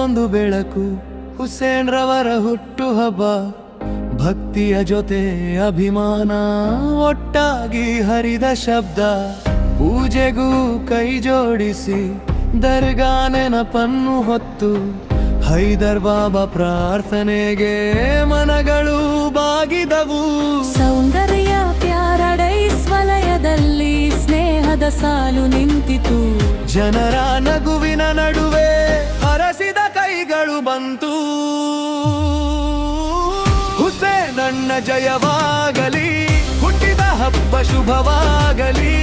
ಪ್ರತಿಯೊಂದು ಬೆಳಕು ಹುಸೇನ್ ರವರ ಹುಟ್ಟುಹಬ್ಬ. ಭಕ್ತಿಯ ಜೊತೆ ಅಭಿಮಾನ ಒಟ್ಟಾಗಿ ಹರಿದ ಶಬ್ದ. ಪೂಜೆಗೂ ಕೈ ಜೋಡಿಸಿ ದರ್ಗಾ ನೆನಪನ್ನು ಹೊತ್ತು ಹೈದರ್ ಬಾಬಾ ಪ್ರಾರ್ಥನೆಗೆ ಮನಗಳು ಬಾಗಿದವು. ಸೌಂದರ್ಯ ಪ್ಯಾರಡೈಸ್ ವಲಯದಲ್ಲಿ ಸ್ನೇಹದ ಸಾಲು ನಿಂತಿತು. ಜನರ ನಗುವಿನ ನಡುವೆ ಹರಸಿದ ಕೈಗಳು ಬಂತು. ಹುಸೇನಣ್ಣ ಜಯವಾಗಲಿ, ಹುಟ್ಟಿದ ಹಬ್ಬ ಶುಭವಾಗಲಿ.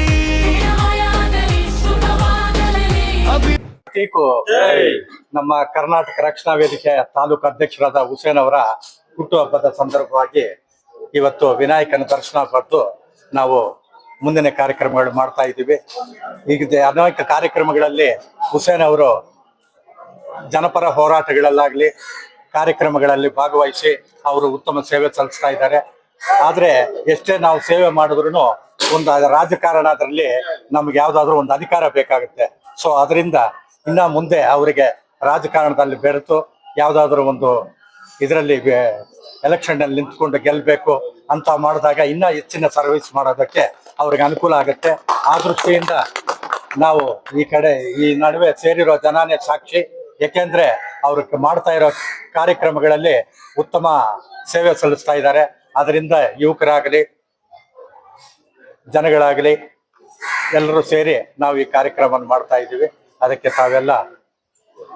ನಮ್ಮ ಕರ್ನಾಟಕ ರಕ್ಷಣಾ ವೇದಿಕೆ ತಾಲೂಕು ಅಧ್ಯಕ್ಷರಾದ ಹುಸೇನ್ ಅವರ ಹುಟ್ಟುಹಬ್ಬದ ಸಂದರ್ಭವಾಗಿ ಇವತ್ತು ವಿನಾಯಕನ ದರ್ಶನ ಪಡೆದು ನಾವು ಮುಂದಿನ ಕಾರ್ಯಕ್ರಮಗಳು ಮಾಡ್ತಾ ಇದ್ದೀವಿ. ಈಗ ಅನೇಕ ಕಾರ್ಯಕ್ರಮಗಳಲ್ಲಿ ಹುಸೇನ್ ಅವರು ಜನಪರ ಹೋರಾಟಗಳಲ್ಲಾಗಲಿ ಕಾರ್ಯಕ್ರಮಗಳಲ್ಲಿ ಭಾಗವಹಿಸಿ ಅವರು ಉತ್ತಮ ಸೇವೆ ಸಲ್ಲಿಸ್ತಾ ಇದ್ದಾರೆ. ಆದರೆ ಎಷ್ಟೇ ನಾವು ಸೇವೆ ಮಾಡಿದ್ರು ಒಂದು ರಾಜಕಾರಣದಲ್ಲಿ ನಮ್ಗೆ ಯಾವ್ದಾದ್ರು ಒಂದು ಅಧಿಕಾರ ಬೇಕಾಗುತ್ತೆ. ಸೊ ಅದರಿಂದ ಇನ್ನ ಮುಂದೆ ಅವರಿಗೆ ರಾಜಕಾರಣದಲ್ಲಿ ಬೆರೆತು ಯಾವ್ದಾದ್ರು ಒಂದು ಇದರಲ್ಲಿ ಎಲೆಕ್ಷನ್ ನಲ್ಲಿ ನಿಂತ್ಕೊಂಡು ಗೆಲ್ಲಬೇಕು ಅಂತ ಮಾಡಿದಾಗ ಇನ್ನ ಹೆಚ್ಚಿನ ಸರ್ವಿಸ್ ಮಾಡೋದಕ್ಕೆ ಅವ್ರಿಗೆ ಅನುಕೂಲ ಆಗುತ್ತೆ. ಆ ದೃಷ್ಟಿಯಿಂದ ನಾವು ಈ ಕಡೆ ಈ ನಡುವೆ ಸೇರಿರೋ ಜನಾನೇ ಸಾಕ್ಷಿ. ಯಾಕೆಂದ್ರೆ ಅವ್ರಿಗೆ ಮಾಡ್ತಾ ಇರೋ ಕಾರ್ಯಕ್ರಮಗಳಲ್ಲಿ ಉತ್ತಮ ಸೇವೆ ಸಲ್ಲಿಸ್ತಾ ಇದ್ದಾರೆ. ಅದರಿಂದ ಯುವಕರಾಗಲಿ ಜನಗಳಾಗಲಿ ಎಲ್ಲರೂ ಸೇರಿ ನಾವು ಈ ಕಾರ್ಯಕ್ರಮವನ್ನು ಮಾಡ್ತಾ ಇದ್ದೀವಿ. ಅದಕ್ಕೆ ತಾವೆಲ್ಲ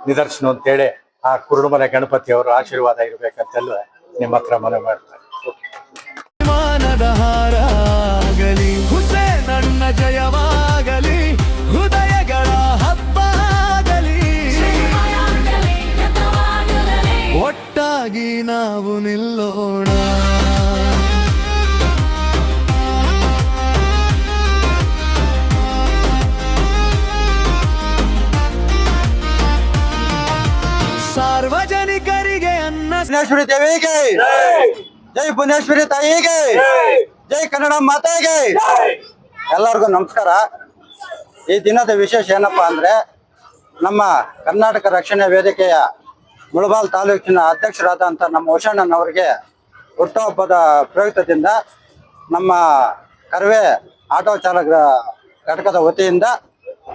ನಿದರ್ಶನ ಅಂತೇಳಿ ಆ ಕುರುಡುಮಲೆ ಗಣಪತಿ ಅವರ ಆಶೀರ್ವಾದ ಇರ್ಬೇಕಂತೆಲ್ಲ ನಿಮ್ಮ ಹತ್ರ ಮನವಿ ಮಾಡ್ತಾರೆ. ಹುಸೇನಣ್ಣ ಜಯವಾಗಲಿ, ಹೃದಯಗಳ ಹಬ್ಬ ಆಗಲಿ. ಒಟ್ಟಾಗಿ ನಾವು ನಿಲ್ಲೋಣ. ಸಾರ್ವಜನಿಕರಿಗೆ ಭುವನೇಶ್ವರಿ ದೇವಿಗೆ ಜೈ, ಭುವನೇಶ್ವರಿ ತಾಯಿಗೆ ಜೈ, ಕನ್ನಡ ಮಾತೆಗೆ. ಎಲ್ಲರಿಗೂ ನಮಸ್ಕಾರ. ಈ ದಿನದ ವಿಶೇಷ ಏನಪ್ಪಾ ಅಂದ್ರೆ ನಮ್ಮ ಕರ್ನಾಟಕ ರಕ್ಷಣಾ ವೇದಿಕೆಯ ಮುಳಬಾಲ್ ತಾಲೂಕಿನ ಅಧ್ಯಕ್ಷರಾದಂಥ ನಮ್ಮ ಹುಸೇನಣ್ಣವರಿಗೆ ಹುಟ್ಟುಹಬ್ಬದ ಪ್ರಯುಕ್ತದಿಂದ ನಮ್ಮ ಕರ್ವೆ ಆಟೋ ಚಾಲಕರ ಘಟಕದ ವತಿಯಿಂದ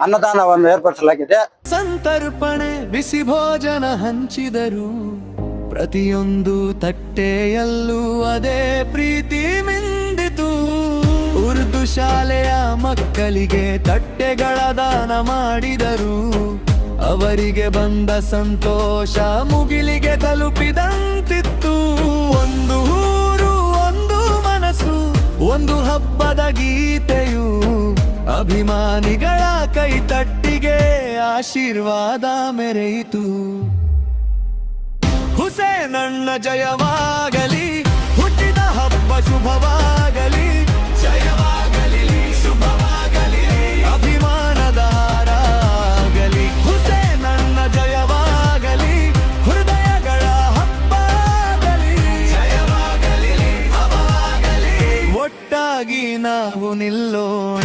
ಅನ್ನದಾನವನ್ನು ಏರ್ಪಡಿಸಲಾಗಿದೆ. ಸಂತರ್ಪಣೆ ಬಿಸಿ ಭೋಜನ ಹಂಚಿದರು. ಪ್ರತಿಯೊಂದು ತಟ್ಟೆಯಲ್ಲೂ ಅದೇ ಪ್ರೀತಿ ಮಿಂದಿತು. ಉರ್ದು ಶಾಲೆಯ ಮಕ್ಕಳಿಗೆ ತಟ್ಟೆಗಳ ದಾನ ಮಾಡಿದರು. ಅವರಿಗೆ ಬಂದ ಸಂತೋಷ ಮುಗಿಲಿಗೆ ತಲುಪಿದಂತಿತ್ತು. ಒಂದು ಊರು, ಒಂದು ಮನಸ್ಸು, ಒಂದು ಹಬ್ಬದ ಗೀತೆಯು ಅಭಿಮಾನಿಗಳ ಕೈ ತಟ್ಟಿಗೆ ಆಶೀರ್ವಾದ ಮೆರೆಯಿತು. ಹುಸೇನಣ್ಣ ಜಯವಾಗಲಿ, ಹುಟ್ಟಿದ ಹಬ್ಬ ಶುಭವಾಗಲಿ. ಜಯವಾಗಲಿ, ಶುಭವಾಗಲಿ, ಅಭಿಮಾನದ ಹಾರಾಗಲಿ. ಹುಸೇನಣ್ಣ ಜಯವಾಗಲಿ, ಹೃದಯಗಳ ಹಬ್ಬ ಆಗಲಿ. ಜಯವಾಗಲಿ, ಹಬ್ಬವಾಗಲಿ, ಒಟ್ಟಾಗಿ ನಾವು ನಿಲ್ಲೋಣ.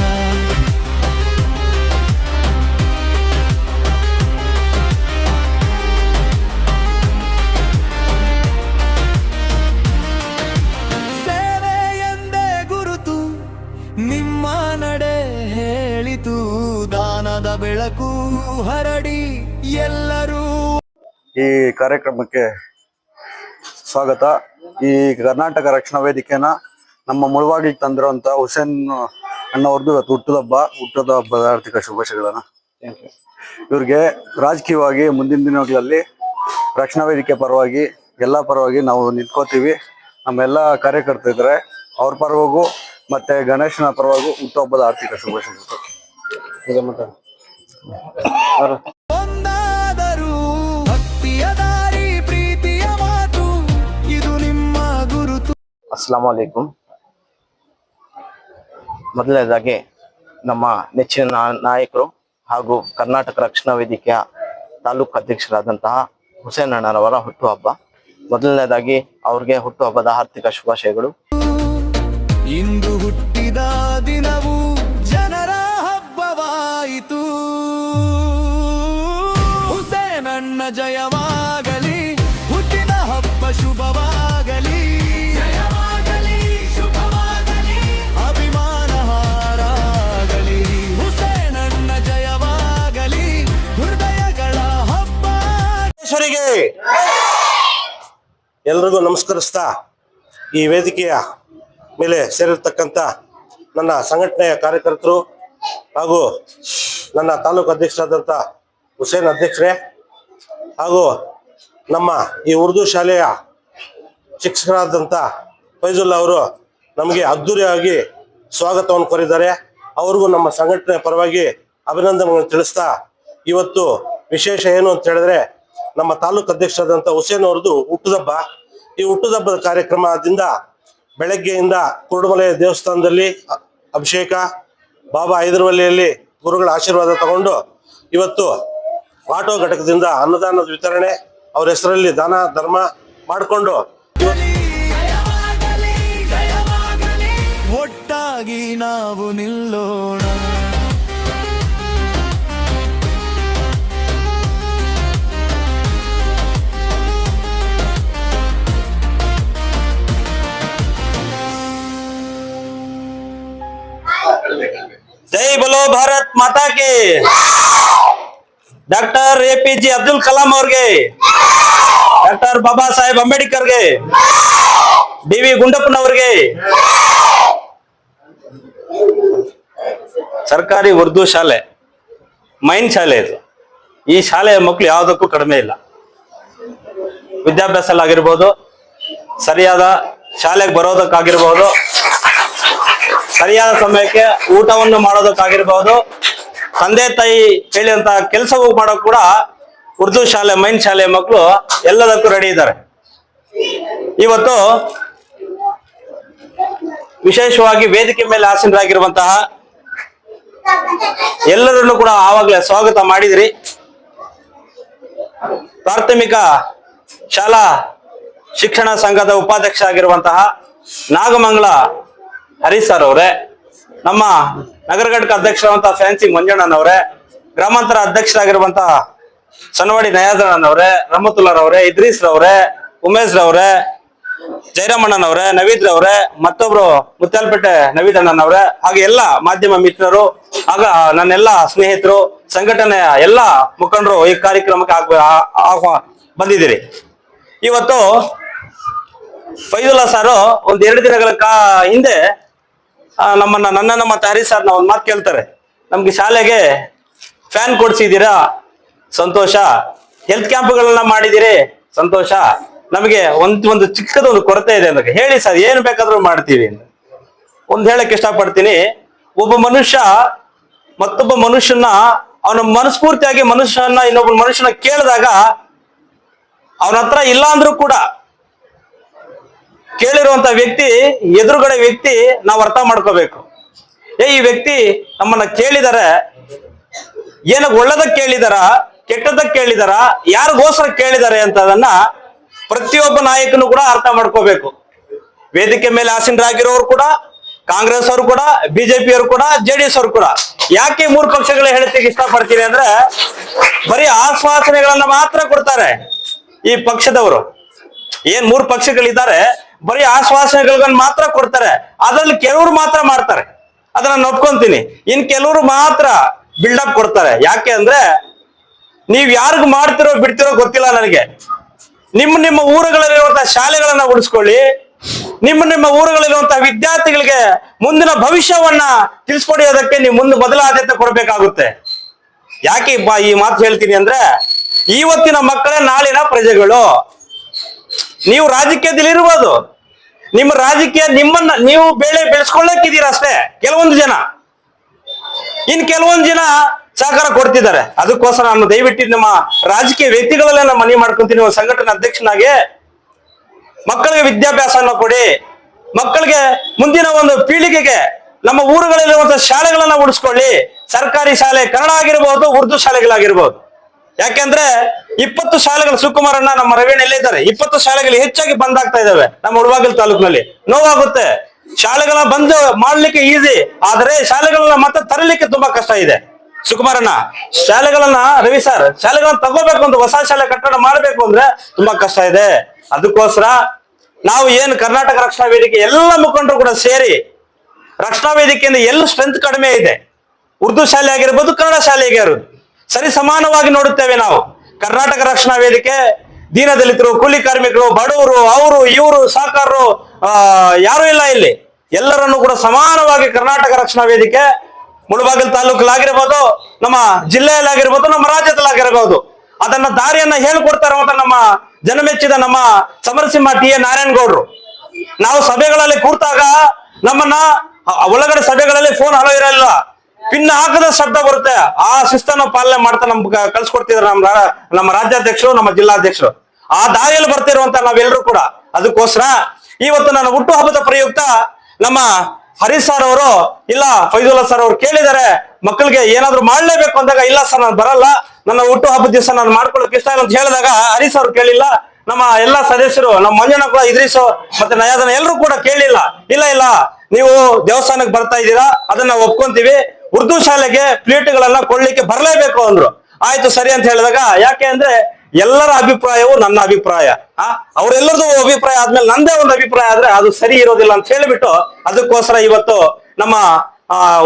ನಿಮ್ಮ ನಡೆ ಹೇಳಿತು, ದಾನದ ಬೆಳಕು ಹರಡಿ ಎಲ್ಲರೂ. ಈ ಕಾರ್ಯಕ್ರಮಕ್ಕೆ ಸ್ವಾಗತ. ಈ ಕರ್ನಾಟಕ ರಕ್ಷಣಾ ವೇದಿಕೆನ ನಮ್ಮ ಮುಳುಬಾಗಿಲಿಗೆ ತಂದಿರುವಂತ ಹುಸೇನ್ ಅಣ್ಣವ್ರದ್ದು ಇವತ್ತು ಹುಟ್ಟದ ಹಬ್ಬದ ಆರ್ಥಿಕ ಶುಭಾಶಯಗಳನ್ನ. ಇವ್ರಿಗೆ ರಾಜಕೀಯವಾಗಿ ಮುಂದಿನ ದಿನಗಳಲ್ಲಿ ರಕ್ಷಣಾ ವೇದಿಕೆ ಪರವಾಗಿ ಎಲ್ಲಾ ಪರವಾಗಿ ನಾವು ನಿಂತ್ಕೋತೀವಿ. ನಮ್ಮೆಲ್ಲ ಕಾರ್ಯಕರ್ತರು ಇದ್ದಾರೆ, ಅವ್ರ ಪರವಾಗೂ ಮತ್ತೆ ಗಣೇಶನ ಪರವಾಗಿ ಹುಟ್ಟುಹಬ್ಬದ ಆರ್ಥಿಕ ಶುಭಾಶಯಗಳು. ಒಂದಾದರೂ ಭಕ್ತಿಯ ದಾರಿ, ಪ್ರೀತಿಯ ಮಾತು, ಇದು ನಿಮ್ಮ ಗುರುತು. ಅಸ್ಸಲಾಮು ಅಲೈಕುಂ. ಮೊದಲನೇದಾಗಿ ನಮ್ಮ ನೆಚ್ಚಿನ ನಾಯಕರು ಹಾಗೂ ಕರ್ನಾಟಕ ರಕ್ಷಣಾ ವೇದಿಕೆಯ ತಾಲೂಕು ಅಧ್ಯಕ್ಷರಾದಂತಹ ಹುಸೇನ್ ಅಣ್ಣರವರ ಹುಟ್ಟುಹಬ್ಬ. ಮೊದಲನೇದಾಗಿ ಅವ್ರಿಗೆ ಹುಟ್ಟುಹಬ್ಬದ ಆರ್ಥಿಕ ಶುಭಾಶಯಗಳು. ಇಂದು ಹುಟ್ಟಿದ ದಿನವು ಜನರ ಹಬ್ಬವಾಯಿತು. ಹುಸೇನಣ್ಣ ಜಯವಾ ಇವರಿಗೆ ಎಲ್ರಿಗೂ ನಮಸ್ಕರಿಸ್ತಾ ಈ ವೇದಿಕೆಯ ಮೇಲೆ ಸೇರಿರ್ತಕ್ಕಂಥ ನನ್ನ ಸಂಘಟನೆಯ ಕಾರ್ಯಕರ್ತರು ಹಾಗೂ ನನ್ನ ತಾಲೂಕು ಅಧ್ಯಕ್ಷರಾದಂಥ ಹುಸೇನ್ ಅಧ್ಯಕ್ಷರೇ ಹಾಗೂ ನಮ್ಮ ಈ ಉರ್ದು ಶಾಲೆಯ ಶಿಕ್ಷಕರಾದಂಥ ಫೈಜುಲ್ಲಾ ಅವರು ನಮಗೆ ಅದ್ದೂರಿಯಾಗಿ ಸ್ವಾಗತವನ್ನು ಕೋರಿದ್ದಾರೆ. ಅವ್ರಿಗೂ ನಮ್ಮ ಸಂಘಟನೆಯ ಪರವಾಗಿ ಅಭಿನಂದನೆಗಳನ್ನು ತಿಳಿಸ್ತಾ, ಇವತ್ತು ವಿಶೇಷ ಏನು ಅಂತ ಹೇಳಿದ್ರೆ ನಮ್ಮ ತಾಲೂಕು ಅಧ್ಯಕ್ಷರಾದಂಥ ಹುಸೇನ್ ಅವ್ರದ್ದು ಹುಟ್ಟುಹಬ್ಬ. ಈ ಹುಟ್ಟುಹಬ್ಬದ ಕಾರ್ಯಕ್ರಮದಿಂದ ಬೆಳಗ್ಗೆಯಿಂದ ಕುರುಡುಮಲೆ ದೇವಸ್ಥಾನದಲ್ಲಿ ಅಭಿಷೇಕ, ಬಾಬಾ ಹೈದರವಲ್ಲಿಯಲ್ಲಿ ಗುರುಗಳ ಆಶೀರ್ವಾದ ತಗೊಂಡು ಇವತ್ತು ಆಟೋ ಘಟಕದಿಂದ ಅನ್ನದಾನದ ವಿತರಣೆ, ಅವ್ರ ಹೆಸರಲ್ಲಿ ದಾನ ಧರ್ಮ ಮಾಡಿಕೊಂಡು ಒಟ್ಟಾಗಿ ನಾವು ನಿಲ್ಲೋಣ. जय बोलो भारत माता के, डॉक्टर APJ अब्दुल कलाम ಅವ್ರಿಗೆ, ಡಾಕ್ಟರ್ ಬಾಬಾ ಸಾಹೇಬ್ ಅಂಬೇಡ್ಕರ್ಗೆ, DV ಗುಂಡಪ್ಪನವರಿಗೆ. ಸರ್ಕಾರಿ ಉರ್ದು ಶಾಲೆ ಮೈನ್ ಶಾಲೆ ಇದು. ಈ ಶಾಲೆಯ ಮಕ್ಕಳು ಯಾವುದಕ್ಕೂ ಕಡಿಮೆ ಇಲ್ಲ. ವಿದ್ಯಾಭ್ಯಾಸಲ್ಲಾಗಿರ್ಬೋದು, ಸರಿಯಾದ ಶಾಲೆಗೆ ಬರೋದಕ್ಕಾಗಿರ್ಬೋದು, ಸರಿಯಾದ ಸಮಯಕ್ಕೆ ಊಟವನ್ನು ಮಾಡೋದಕ್ಕಾಗಿರ್ಬೋದು, ತಂದೆ ತಾಯಿ ಹೇಳಿದಂತ ಕೆಲಸವೂ ಮಾಡೋಕ್ ಕೂಡ ಉರ್ದು ಶಾಲೆ ಮೈನ್ ಶಾಲೆ ಮಕ್ಕಳು ಎಲ್ಲದಕ್ಕೂ ರೆಡಿ ಇದ್ದಾರೆ. ಇವತ್ತು ವಿಶೇಷವಾಗಿ ವೇದಿಕೆ ಮೇಲೆ ಆಸೀನರಾಗಿರುವಂತಹ ಎಲ್ಲರನ್ನು ಕೂಡ ಆವಾಗಲೇ ಸ್ವಾಗತ ಮಾಡಿದ್ರಿ. ಪ್ರಾಥಮಿಕ ಶಾಲಾ ಶಿಕ್ಷಣ ಸಂಘದ ಉಪಾಧ್ಯಕ್ಷ ಆಗಿರುವಂತಹ ನಾಗಮಂಗಲ ಹರೀಶ್ ಸರ್ ಅವರೇ, ನಮ್ಮ ನಗರ ಘಟಕ ಅಧ್ಯಕ್ಷರಾದಂತಹ ಫ್ಯಾನ್ಸಿ ಮಂಜಣ್ಣನವರೇ, ಗ್ರಾಮಾಂತರ ಅಧ್ಯಕ್ಷರಾಗಿರುವಂತಹ ಸನವಾಡಿ ನಯಾಜಣ್ಣನವರೇ, ರಹಮತುಲ್ಲಾರವರೇ, ಇದ್ರೀಸ್ ರವರೇ, ಉಮೇಶ್ ರವರೇ, ಜಯರಾಮಣ್ಣನವರೇ, ನವೀದ್ ರವರೇ, ಮತ್ತೊಬ್ರು ಮುತ್ಯಾಲಪೇಟೆ ನವೀದ್ ಅಣ್ಣನವರೇ, ಹಾಗೆ ಎಲ್ಲ ಮಾಧ್ಯಮ ಮಿತ್ರರು, ಆಗ ನನ್ನೆಲ್ಲ ಸ್ನೇಹಿತರು, ಸಂಘಟನೆಯ ಎಲ್ಲ ಮುಖಂಡರು ಈ ಕಾರ್ಯಕ್ರಮಕ್ಕೆ ಬಂದಿದ್ದೀರಿ. ಇವತ್ತು ಫೈಜುಲ್ಲಾ ಸಾರು ಒಂದ್ 2 ದಿನಗಳ ಹಿಂದೆ ನನ್ನನ್ನ ಮತ್ತೆ ಹರೀಶ್ ಸರ್ನ ಒಂದ್ ಮಾತು ಕೇಳ್ತಾರೆ. ನಮ್ಗೆ ಶಾಲೆಗೆ ಫ್ಯಾನ್ ಕೊಡ್ಸಿದ್ದೀರಾ, ಸಂತೋಷ. ಹೆಲ್ತ್ ಕ್ಯಾಂಪ್ಗಳನ್ನ ಮಾಡಿದಿರಿ, ಸಂತೋಷ. ನಮಗೆ ಒಂದು ಚಿಕ್ಕದೊಂದು ಕೊರತೆ ಇದೆ ಅಂತ ಹೇಳಿ ಸರ್, ಏನು ಬೇಕಾದ್ರೂ ಮಾಡ್ತೀವಿ ಅಂತ ಒಂದ್ ಹೇಳಕ್ ಇಷ್ಟಪಡ್ತೀನಿ. ಒಬ್ಬ ಮನುಷ್ಯ ಮತ್ತೊಬ್ಬ ಮನುಷ್ಯನ ಅವನ ಮನಸ್ಫೂರ್ತಿಯಾಗಿ ಮನುಷ್ಯನ ಇನ್ನೊಬ್ಬ ಮನುಷ್ಯನ ಕೇಳಿದಾಗ ಅವನ ಹತ್ರ ಇಲ್ಲ ಅಂದ್ರೂ ಕೂಡ ಕೇಳಿರುವಂತ ವ್ಯಕ್ತಿ, ಎದುರುಗಡೆ ವ್ಯಕ್ತಿ ನಾವು ಅರ್ಥ ಮಾಡ್ಕೋಬೇಕು. ಈ ವ್ಯಕ್ತಿ ನಮ್ಮನ್ನ ಕೇಳಿದಾರೆ, ಏನಕ್ಕೆ ಒಳ್ಳೇದಕ್ಕೆ ಕೇಳಿದಾರ, ಕೆಟ್ಟದಕ್ಕೆ ಕೇಳಿದಾರ, ಯಾರಿಗೋಸ್ಕರ ಕೇಳಿದಾರೆ ಅಂತ ಅದನ್ನ ಪ್ರತಿಯೊಬ್ಬ ನಾಯಕನು ಕೂಡ ಅರ್ಥ ಮಾಡ್ಕೋಬೇಕು. ವೇದಿಕೆ ಮೇಲೆ ಆಸೀನರಾಗಿರೋರು ಕೂಡ, ಕಾಂಗ್ರೆಸ್ ಅವರು ಕೂಡ, ಬಿಜೆಪಿ ಅವರು ಕೂಡ, JDS ಅವರು ಕೂಡ. ಯಾಕೆ 3 ಪಕ್ಷಗಳ ಹೇಳ್ತಿಗೆ ಇಷ್ಟಪಡ್ತೀನಿ ಅಂದ್ರೆ, ಬರೀ ಆಶ್ವಾಸನೆಗಳನ್ನ ಮಾತ್ರ ಕೊಡ್ತಾರೆ ಈ ಪಕ್ಷದವರು. ಏನ್ 3 ಪಕ್ಷಗಳಿದ್ದಾರೆ, ಬರೀ ಆಶ್ವಾಸನೆಗಳನ್ನ ಮಾತ್ರ ಕೊಡ್ತಾರೆ. ಅದ್ರಲ್ಲಿ ಕೆಲವರು ಮಾತ್ರ ಮಾಡ್ತಾರೆ, ಅದನ್ನ ನೋಡ್ಕೊಂತೀನಿ. ಇನ್ ಕೆಲವರು ಮಾತ್ರ ಬಿಲ್ಡಪ್ ಕೊಡ್ತಾರೆ. ಯಾಕೆ ಅಂದ್ರೆ, ನೀವ್ ಯಾರಿಗ ಮಾಡ್ತಿರೋ ಬಿಡ್ತಿರೋ ಗೊತ್ತಿಲ್ಲ ನನಗೆ. ನಿಮ್ಮ ಊರುಗಳಲ್ಲಿರುವಂತಹ ಶಾಲೆಗಳನ್ನ ಉಳಿಸ್ಕೊಳ್ಳಿ. ನಿಮ್ಮ ಊರುಗಳಲ್ಲಿರುವಂತಹ ವಿದ್ಯಾರ್ಥಿಗಳಿಗೆ ಮುಂದಿನ ಭವಿಷ್ಯವನ್ನ ತಿಳಿಸ್ಕೊಡೋದಕ್ಕೆ ನೀವು ಮೊದಲ ಆದ್ಯತೆ ಕೊಡಬೇಕಾಗುತ್ತೆ. ಯಾಕೆ ಈ ಮಾತು ಹೇಳ್ತೀನಿ ಅಂದ್ರೆ, ಇವತ್ತಿನ ಮಕ್ಕಳೇ ನಾಳಿನ ಪ್ರಜೆಗಳು. ನೀವು ರಾಜಕೀಯದಲ್ಲಿ ಇರ್ಬೋದು, ನಿಮ್ಮ ರಾಜಕೀಯ ನಿಮ್ಮನ್ನ ನೀವು ಬೆಳೆಸ್ಕೊಳ್ಳಕ್ಕಿದ್ದೀರ ಅಷ್ಟೇ ಕೆಲವೊಂದು ಜನ. ಇನ್ ಕೆಲವೊಂದು ಜನ ಸಹಕಾರ ಕೊಡ್ತಿದ್ದಾರೆ. ಅದಕ್ಕೋಸ್ಕರ ನಾನು ದಯವಿಟ್ಟು ನಮ್ಮ ರಾಜಕೀಯ ವ್ಯಕ್ತಿಗಳೆಲ್ಲ ಮನವಿ ಮಾಡ್ಕೊಂತೀನಿ, ಒಂದು ಸಂಘಟನೆ ಅಧ್ಯಕ್ಷನಾಗಿ ಮಕ್ಕಳಿಗೆ ವಿದ್ಯಾಭ್ಯಾಸವನ್ನು ಕೊಡಿ. ಮಕ್ಕಳಿಗೆ ಮುಂದಿನ ಒಂದು ಪೀಳಿಗೆಗೆ ನಮ್ಮ ಊರುಗಳಲ್ಲಿರುವಂತಹ ಶಾಲೆಗಳನ್ನ ಉಳಿಸ್ಕೊಳ್ಳಿ. ಸರ್ಕಾರಿ ಶಾಲೆ ಕನ್ನಡ ಆಗಿರ್ಬೋದು, ಉರ್ದು ಶಾಲೆಗಳಾಗಿರ್ಬೋದು. ಯಾಕೆಂದ್ರೆ 20 ಶಾಲೆಗಳು, ಸುಕುಮಾರಣ್ಣ ನಮ್ಮ ರವೀಣ್ ಇದ್ದಾರೆ, 20 ಶಾಲೆಗಳು ಹೆಚ್ಚಾಗಿ ಬಂದಾಗ್ತಾ ಇದಾವೆ ನಮ್ಮ ಮುಳಬಾಗಿಲು ತಾಲೂಕಿನಲ್ಲಿ. ನೋವಾಗುತ್ತೆ. ಶಾಲೆಗಳನ್ನ ಬಂದ್ ಮಾಡ್ಲಿಕ್ಕೆ ಈಸಿ, ಆದ್ರೆ ಶಾಲೆಗಳನ್ನ ಮತ್ತೆ ತರಲಿಕ್ಕೆ ತುಂಬಾ ಕಷ್ಟ ಇದೆ. ಸುಕುಮಾರಣ್ಣ, ಶಾಲೆಗಳನ್ನ ರವಿ ಸರ್, ಶಾಲೆಗಳನ್ನ ತಗೋಬೇಕು ಅಂತ, ಹೊಸ ಶಾಲೆ ಕಟ್ಟಡ ಮಾಡ್ಬೇಕು ಅಂದ್ರೆ ತುಂಬಾ ಕಷ್ಟ ಇದೆ. ಅದಕ್ಕೋಸ್ಕರ ನಾವು ಏನು ಕರ್ನಾಟಕ ರಕ್ಷಣಾ ವೇದಿಕೆ ಎಲ್ಲ ಮುಖಂಡರು ಕೂಡ ಸೇರಿ, ರಕ್ಷಣಾ ವೇದಿಕೆಯಿಂದ ಎಲ್ಲ ಸ್ಟ್ರೆಂತ್ ಕಡಿಮೆ ಇದೆ, ಉರ್ದು ಶಾಲೆ ಆಗಿರ್ಬೋದು, ಕನ್ನಡ ಶಾಲೆ ಆಗಿರ್ಬೋದು, ಸರಿ ಸಮಾನವಾಗಿ ನೋಡುತ್ತೇವೆ ನಾವು. ಕರ್ನಾಟಕ ರಕ್ಷಣಾ ವೇದಿಕೆ ದೀನದಲಿತರು, ಕೂಲಿ ಕಾರ್ಮಿಕರು, ಬಡವರು, ಅವರು ಇವರು ಸಾಕಾರರು ಯಾರು ಇಲ್ಲ ಇಲ್ಲಿ. ಎಲ್ಲರನ್ನು ಕೂಡ ಸಮಾನವಾಗಿ ಕರ್ನಾಟಕ ರಕ್ಷಣಾ ವೇದಿಕೆ ಮುಳಬಾಗಿಲು ತಾಲೂಕಲ್ಲಾಗಿರ್ಬೋದು, ನಮ್ಮ ಜಿಲ್ಲೆಯಲ್ಲಾಗಿರ್ಬೋದು, ನಮ್ಮ ರಾಜ್ಯದಲ್ಲಾಗಿರಬಹುದು ಅದನ್ನ ದಾರಿಯನ್ನ ಹೇಳ್ಕೊಡ್ತಾ ಇರುವಂತ ನಮ್ಮ ಜನಮೆಚ್ಚಿದ ನಮ್ಮ ಸಮರಸಿಂಹ ಟಿ ಎ ನಾರಾಯಣಗೌಡರು. ನಾವು ಸಭೆಗಳಲ್ಲಿ ಕೂರ್ತಾಗ ನಮ್ಮನ್ನ ಒಳಗಡೆ ಸಭೆಗಳಲ್ಲಿ ಫೋನ್ ಹಲೋ ಇರಲಿಲ್ಲ, ಪಿನ್ ಹಾಕದ ಶಬ್ದ ಬರುತ್ತೆ. ಆ ಶಿಸ್ತನ್ನು ಪಾಲನೆ ಮಾಡ್ತಾ ನಮ್ಗೆ ಕಳ್ಸಿಕೊಡ್ತಿದ್ರು ನಮ್ಮ ರಾಜ್ಯಾಧ್ಯಕ್ಷರು, ನಮ್ಮ ಜಿಲ್ಲಾಧ್ಯಕ್ಷರು. ಆ ದಾರಿಯಲ್ಲಿ ಬರ್ತಿರುವಂತ ನಾವೆಲ್ಲರೂ ಕೂಡ. ಅದಕ್ಕೋಸ್ಕರ ಇವತ್ತು ನನ್ನ ಹುಟ್ಟು ಹಬ್ಬದ ಪ್ರಯುಕ್ತ ನಮ್ಮ ಹರೀಶ್ ಸರ್ ಅವರು ಇಲ್ಲ ಫೈಜುಲ್ಲಾ ಸರ್ ಅವರು ಕೇಳಿದ್ದಾರೆ ಮಕ್ಕಳಿಗೆ ಏನಾದ್ರು ಮಾಡ್ಲೇಬೇಕು ಅಂದಾಗ, ಇಲ್ಲ ಸರ್ ನಾನು ಬರಲ್ಲ, ನನ್ನ ಹುಟ್ಟು ಹಬ್ಬದ ದಿವಸ ನಾನು ಮಾಡ್ಕೊಳಕ್ ಇಷ್ಟ ಇಲ್ಲ ಅಂತ ಹೇಳಿದಾಗ ಹರೀಶ್ ಅವ್ರು ಕೇಳಿಲ್ಲ. ನಮ್ಮ ಎಲ್ಲಾ ಸದಸ್ಯರು, ನಮ್ಮ ಮಂಜಣ್ಣ ಕೂಡ, ಇದ್ರೀಸು ಮತ್ತೆ ನಯಾದನ ಎಲ್ಲರೂ ಕೂಡ ಕೇಳಿಲ್ಲ. ಇಲ್ಲ ನೀವು ದೇವಸ್ಥಾನಕ್ಕೆ ಬರ್ತಾ ಇದ್ದೀರಾ, ಅದನ್ನ ಒಪ್ಕೊಂತೀವಿ, ಉರ್ದು ಶಾಲೆಗೆ ಪ್ಲೇಟ್ಗಳನ್ನ ಕೊಡ್ಲಿಕ್ಕೆ ಬರ್ಲೇಬೇಕು ಅಂದ್ರು. ಆಯ್ತು ಸರಿ ಅಂತ ಹೇಳಿದಾಗ, ಯಾಕೆ ಅಂದ್ರೆ ಎಲ್ಲರ ಅಭಿಪ್ರಾಯವು ನನ್ನ ಅಭಿಪ್ರಾಯ, ಅವರೆಲ್ಲರದು ಅಭಿಪ್ರಾಯ ಆದ್ಮೇಲೆ ನಂದೇ ಒಂದು ಅಭಿಪ್ರಾಯ ಆದ್ರೆ ಅದು ಸರಿ ಇರೋದಿಲ್ಲ ಅಂತ ಹೇಳಿಬಿಟ್ಟು, ಅದಕ್ಕೋಸ್ಕರ ಇವತ್ತು ನಮ್ಮ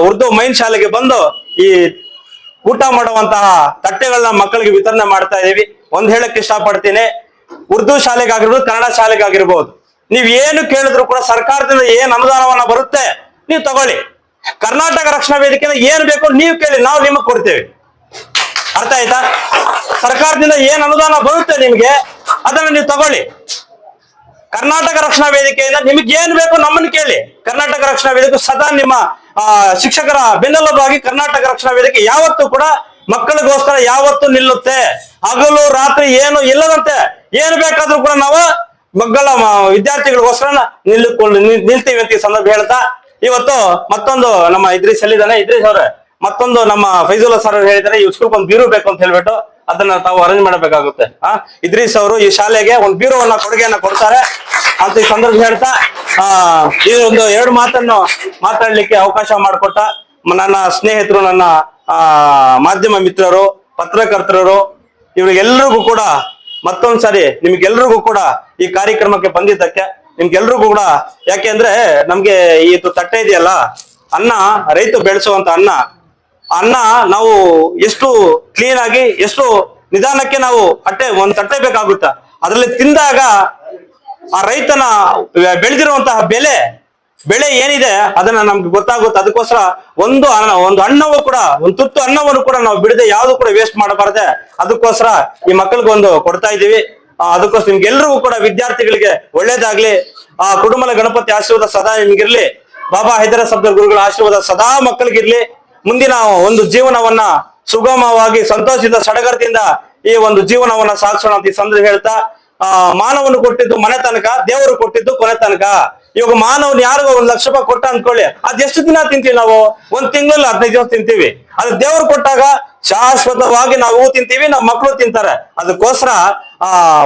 ಉರ್ದು ಮೈನ್ ಶಾಲೆಗೆ ಬಂದು ಈ ಊಟ ಮಾಡುವಂತಹ ತಟ್ಟೆಗಳನ್ನ ಮಕ್ಕಳಿಗೆ ವಿತರಣೆ ಮಾಡ್ತಾ ಇದೀವಿ. ಒಂದ್ ಹೇಳಕ್ ಇಷ್ಟಪಡ್ತೀನಿ, ಉರ್ದು ಶಾಲೆಗಾಗಿರ್ಬೋದು, ಕನ್ನಡ ಶಾಲೆಗಾಗಿರ್ಬೋದು, ನೀವ್ ಏನು ಕೇಳಿದ್ರು ಕೂಡ ಸರ್ಕಾರದಿಂದ ಏನ್ ಅನುದಾನವನ್ನ ಬರುತ್ತೆ ನೀವು ತಗೊಳ್ಳಿ. ಕರ್ನಾಟಕ ರಕ್ಷಣಾ ವೇದಿಕೆಯಿಂದ ಏನ್ ಬೇಕು ನೀವು ಕೇಳಿ, ನಾವು ನಿಮಗ್ ಕೊಡ್ತೇವೆ. ಅರ್ಥ ಆಯ್ತಾ? ಸರ್ಕಾರದಿಂದ ಏನ್ ಅನುದಾನ ಬರುತ್ತೆ ನಿಮ್ಗೆ ಅದನ್ನ ನೀವು ತಗೊಳ್ಳಿ. ಕರ್ನಾಟಕ ರಕ್ಷಣಾ ವೇದಿಕೆಯಿಂದ ನಿಮ್ಗೆ ಏನ್ ಬೇಕು ನಮ್ಮನ್ನು ಕೇಳಿ. ಕರ್ನಾಟಕ ರಕ್ಷಣಾ ವೇದಿಕೆ ಸದಾ ನಿಮ್ಮ ಶಿಕ್ಷಕರ ಬೆನ್ನೆಲುಬಾಗಿ ಕರ್ನಾಟಕ ರಕ್ಷಣಾ ವೇದಿಕೆ ಯಾವತ್ತೂ ಕೂಡ ಮಕ್ಕಳಿಗೋಸ್ಕರ ಯಾವತ್ತೂ ನಿಲ್ಲುತ್ತೆ. ಹಗಲು ರಾತ್ರಿ ಏನು ಇಲ್ಲದಂತೆ ಏನ್ ಬೇಕಾದ್ರೂ ಕೂಡ ನಾವು ಮಕ್ಕಳ ವಿದ್ಯಾರ್ಥಿಗಳಿಗೋಸ್ಕರ ನಿಲ್ತೀವಿ ಅಂತ ಈ ಸಂದರ್ಭ ಹೇಳ್ತಾ, ಇವತ್ತು ಮತ್ತೊಂದು ನಮ್ಮ ಇದ್ರೀಸ್ ಎಲ್ಲಿದ್ದಾನೆ, ಇದ್ರೀಸ್ ಅವ್ರೆ, ಮತ್ತೊಂದು ನಮ್ಮ ಫೈಜುಲ್ಲಾ ಸರ್ ಹೇಳಿದ್ದಾರೆ ಈ ಸ್ಕೂಲ್ ಒಂದು ಬೀರು ಬೇಕು ಅಂತ ಹೇಳ್ಬಿಟ್ಟು ಅದನ್ನ ತಾವು ಅರೇಂಜ್ ಮಾಡಬೇಕಾಗುತ್ತೆ. ಇದ್ರೀಸ್ ಅವರು ಈ ಶಾಲೆಗೆ ಒಂದು ಬೀರುವನ್ನ ಕೊಡುಗೆಯನ್ನ ಕೊಡ್ತಾರೆ ಅಂತ ಈ ಸಂದರ್ಭ ಹೇಳ್ತಾ, ಈ ಒಂದು 2 ಮಾತನ್ನು ಮಾತಾಡ್ಲಿಕ್ಕೆ ಅವಕಾಶ ಮಾಡಿಕೊಟ್ಟ ನನ್ನ ಸ್ನೇಹಿತರು, ನನ್ನ ಮಾಧ್ಯಮ ಮಿತ್ರರು, ಪತ್ರಕರ್ತರು, ಇವ್ರಿಗೆಲ್ರಿಗೂ ಕೂಡ ಮತ್ತೊಂದ್ಸರಿ ನಿಮ್ಗೆಲ್ರಿಗೂ ಕೂಡ ಈ ಕಾರ್ಯಕ್ರಮಕ್ಕೆ ಬಂದಿದ್ದಕ್ಕೆ ನಿಮ್ಗೆಲ್ರಿಗೂ ಕೂಡ, ಯಾಕೆ ಅಂದ್ರೆ ನಮ್ಗೆ ಈ ತಟ್ಟೆ ಇದೆಯಲ್ಲ, ಅನ್ನ ರೈತ ಬೆಳೆಸುವಂತ ಅನ್ನ ನಾವು ಎಷ್ಟು ಕ್ಲೀನ್ ಆಗಿ ಎಷ್ಟು ನಿಧಾನಕ್ಕೆ ನಾವು ಒಂದ್ ತಟ್ಟೆ ಬೇಕಾಗುತ್ತ, ಅದ್ರಲ್ಲಿ ತಿಂದಾಗ ಆ ರೈತನ ಬೆಳೆದಿರುವಂತಹ ಬೆಳೆ ಏನಿದೆ ಅದನ್ನ ನಮ್ಗೆ ಗೊತ್ತಾಗುತ್ತೆ. ಅದಕ್ಕೋಸ್ಕರ ಒಂದು ಅನ್ನವೂ ಕೂಡ, ಒಂದು ತುತ್ತು ಅನ್ನವನ್ನು ಕೂಡ ನಾವು ಬಿಡದೆ ಯಾವ್ದು ಕೂಡ ವೇಸ್ಟ್ ಮಾಡಬಾರದೆ. ಅದಕ್ಕೋಸ್ಕರ ಈ ಮಕ್ಕಳಿಗೆ ಒಂದು ಕೊಡ್ತಾ ಇದೀವಿ. ಅದಕ್ಕೋಸ್ಕರ ನಿಮ್ಗೆಲ್ರಿಗೂ ಕೂಡ ವಿದ್ಯಾರ್ಥಿಗಳಿಗೆ ಒಳ್ಳೇದಾಗ್ಲಿ. ಕುಡುಮಲ ಗಣಪತಿ ಆಶೀರ್ವಾದ ಸದಾ ನಿಮ್ಗಿರ್ಲಿ. ಬಾಬಾ ಹೈದರ ಸಬ್ದರ್ ಗುರುಗಳ ಆಶೀರ್ವಾದ ಸದಾ ಮಕ್ಕಳಿಗಿರ್ಲಿ. ಮುಂದಿನ ಒಂದು ಜೀವನವನ್ನ ಸುಗಮವಾಗಿ ಸಂತೋಷದಿಂದ ಸಡಗರದಿಂದ ಈ ಒಂದು ಜೀವನವನ್ನ ಸಾಗಿಸೋಣ ಅಂತ ಈ ಸಂದರ್ಭ ಹೇಳ್ತಾ, ಮಾನವನು ಕೊಟ್ಟಿದ್ದು ಮನೆ ತನಕ, ದೇವರು ಕೊಟ್ಟಿದ್ದು ಕೊನೆ ತನಕ. ಇವಾಗ ಮಾನವನ್ ಯಾರಿಗೋ 1 ಲಕ್ಷ ರೂಪಾಯಿ ಕೊಟ್ಟ ಅನ್ಕೊಳ್ಳಿ, ಅದೆಷ್ಟು ದಿನ ತಿಂತೀವಿ ನಾವು? 1 ತಿಂಗಳಲ್ಲಿ 15 ದಿವಸ ತಿಂತೀವಿ. ಅದು ದೇವ್ರು ಕೊಟ್ಟಾಗ ಶಾಶ್ವತವಾಗಿ ನಾವು ತಿಂತೀವಿ, ನಮ್ಮ ಮಕ್ಕಳು ತಿಂತಾರೆ. ಅದಕ್ಕೋಸ್ಕರ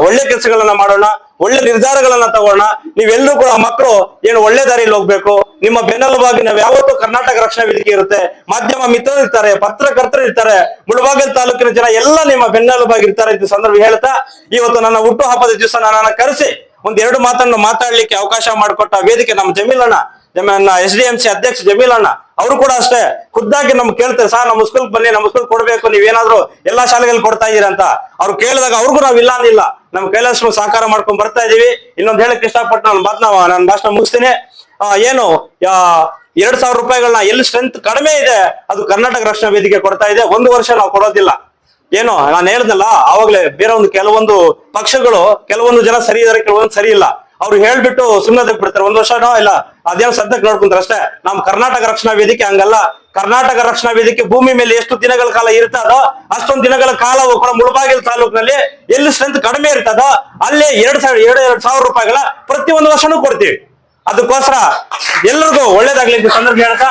ಒಳ್ಳೆ ಕೆಲಸಗಳನ್ನ ಮಾಡೋಣ, ಒಳ್ಳೆ ನಿರ್ಧಾರಗಳನ್ನ ತಗೋಣ. ನೀವೆಲ್ಲರೂ ಕೂಡ ಮಕ್ಕಳು ಏನು ಒಳ್ಳೆ ದಾರಿಯಲ್ಲಿ ಹೋಗ್ಬೇಕು. ನಿಮ್ಮ ಬೆನ್ನೆಲುಬಾಗಿ ನಾವು ಯಾವತ್ತೂ ಕರ್ನಾಟಕ ರಕ್ಷಣಾ ವೇದಿಕೆ ಇರುತ್ತೆ, ಮಾಧ್ಯಮ ಮಿತ್ರರು ಇರ್ತಾರೆ, ಪತ್ರಕರ್ತರು ಇರ್ತಾರೆ, ಮುಳಬಾಗಿಲು ತಾಲೂಕಿನ ಜನ ಎಲ್ಲ ನಿಮ್ಮ ಬೆನ್ನೆಲುಬಾಗಿ ಇರ್ತಾರೆ ಅಂತ ಸಂದರ್ಭ ಹೇಳ್ತಾ, ಇವತ್ತು ನನ್ನ ಹುಟ್ಟು ಹಬ್ಬದ ದಿವಸ ನನ್ನನ್ನು ಕರೆಸಿ 1-2 ಮಾತನ್ನು ಮಾತಾಡ್ಲಿಕ್ಕೆ ಅವಕಾಶ ಮಾಡಿಕೊಟ್ಟ ವೇದಿಕೆ ನಮ್ಮ ಜಮೀಲಣ್ಣ, SDMC ಅಧ್ಯಕ್ಷ ಜಮೀಲಣ್ಣ ಅವರು ಕೂಡ ಅಷ್ಟೇ ಖುದ್ದಾಗಿ ನಮ್ಗೆ ಕೇಳ್ತಾರೆ, ಸರ್ ನಮ್ಮ ಸ್ಕೂಲ್ ಬನ್ನಿ, ನಮ್ಮ ಸ್ಕೂಲ್ ಕೊಡ್ಬೇಕು, ನೀವೇನಾದ್ರೂ ಎಲ್ಲಾ ಶಾಲೆಗಳಲ್ಲಿ ಕೊಡ್ತಾ ಇದೀರಾ ಅಂತ ಅವ್ರು ಕೇಳಿದಾಗ ಅವ್ರಿಗೂ ನಾವ್ ಇಲ್ಲ ಅಂದಿಲ್ಲ, ನಮ್ ಕೈಲಾಷ್ಟು ಸಹಕಾರ ಮಾಡ್ಕೊಂಡ್ ಬರ್ತಾ ಇದೀವಿ. ಇನ್ನೊಂದು ಹೇಳಕ್ ಇಷ್ಟಪಟ್ಟು ನನ್ನ ಭಾಷಣ ಮುಗಿಸ್ತೀನಿ. ಏನು 2,000 ರೂಪಾಯಿಗಳನ್ನ ಎಲ್ಲಿ ಸ್ಟ್ರೆಂತ್ ಕಡಿಮೆ ಇದೆ ಅದು ಕರ್ನಾಟಕ ರಕ್ಷಣಾ ವೇದಿಕೆ ಕೊಡ್ತಾ ಇದೆ. 1 ವರ್ಷ ನಾವು ಕೊಡೋದಿಲ್ಲ. ಏನು ನಾನು ಹೇಳ್ದಲ್ಲ ಆವಾಗ್ಲೇ, ಬೇರೆ ಕೆಲವೊಂದು ಪಕ್ಷಗಳು ಕೆಲವೊಂದು ಜನ ಸರಿ ಇದಾರೆ, ಕೆಲವೊಂದು ಸರಿ ಇಲ್ಲ. ಅವ್ರು ಹೇಳ್ಬಿಟ್ಟು ಸುಮ್ಮನೆ ಬಿಡ್ತಾರೆ, 1 ವರ್ಷನೋ ಇಲ್ಲ ಅದೇನೋ ಸದ್ಯಕ್ಕೆ ನೋಡ್ಕೊಂತಾರೆ ಅಷ್ಟೇ. ನಮ್ ಕರ್ನಾಟಕ ರಕ್ಷಣಾ ವೇದಿಕೆ ಹಂಗಲ್ಲ. ಕರ್ನಾಟಕ ರಕ್ಷಣಾ ವೇದಿಕೆ ಭೂಮಿ ಮೇಲೆ ಎಷ್ಟು ದಿನಗಳ ಕಾಲ ಇರ್ತದೋ ಅಷ್ಟೊಂದು ದಿನಗಳ ಕಾಲವೂ ಕೂಡ ಮುಳಬಾಗಿಲು ತಾಲೂಕಿನಲ್ಲಿ ಎಲ್ಲಿ ಸ್ಟ್ರೆಂತ್ ಕಡಿಮೆ ಇರ್ತದೋ ಅಲ್ಲೇ 2,000 ರೂಪಾಯಿಗಳ ಪ್ರತಿ 1 ವರ್ಷನೂ ಕೊಡ್ತೀವಿ. ಅದಕ್ಕೋಸ್ಕರ ಎಲ್ರಿಗೂ ಒಳ್ಳೇದಾಗ್ಲಿ ಅಂತ ಸಂದರ್ಭ ಹೇಳ್ತಾ,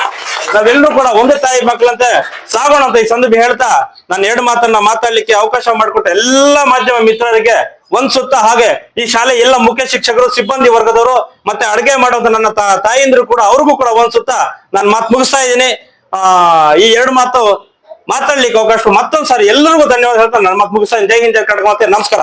ನಾವೆಲ್ಲರೂ ಕೂಡ ಒಂದೇ ತಾಯಿ ಮಕ್ಕಳಂತೆ ಸಾಗೋಣ ಅಂತ ಈ ಸಂದರ್ಭ ಹೇಳ್ತಾ, ನಾನು 2 ಮಾತನ್ನ ಮಾತಾಡ್ಲಿಕ್ಕೆ ಅವಕಾಶ ಮಾಡಿಕೊಟ್ಟ ಎಲ್ಲ ಮಾಧ್ಯಮ ಮಿತ್ರರಿಗೆ ಒಂದ್ ಸುತ್ತ, ಹಾಗೆ ಈ ಶಾಲೆ ಎಲ್ಲ ಮುಖ್ಯ ಶಿಕ್ಷಕರು, ಸಿಬ್ಬಂದಿ ವರ್ಗದವರು, ಮತ್ತೆ ಅಡುಗೆ ಮಾಡೋದು ನನ್ನ ತಾಯಿಂದ್ರು ಕೂಡ, ಅವ್ರಿಗೂ ಕೂಡ ಒಂದ್ ಸುತ್ತ ನಾನು ಮಾತು ಮುಗಿಸ್ತಾ ಇದ್ದೀನಿ. ಈ 2 ಮಾತು ಮಾತಾಡ್ಲಿಕ್ಕೆ ಅವಕಾಶ ಮತ್ತೊಂದ್ಸಾರಿ ಎಲ್ಲರಿಗೂ ಧನ್ಯವಾದ ಹೇಳ್ತಾ ನನ್ನ ಮಾತು ಮುಗಿಸ್ತಾ ಇದ್ದೀನಿ. ಜೈ ಹಿಂದ್, ಜೈ ಕರ್ನಾಟಕ, ಮತ್ತೆ ನಮಸ್ಕಾರ.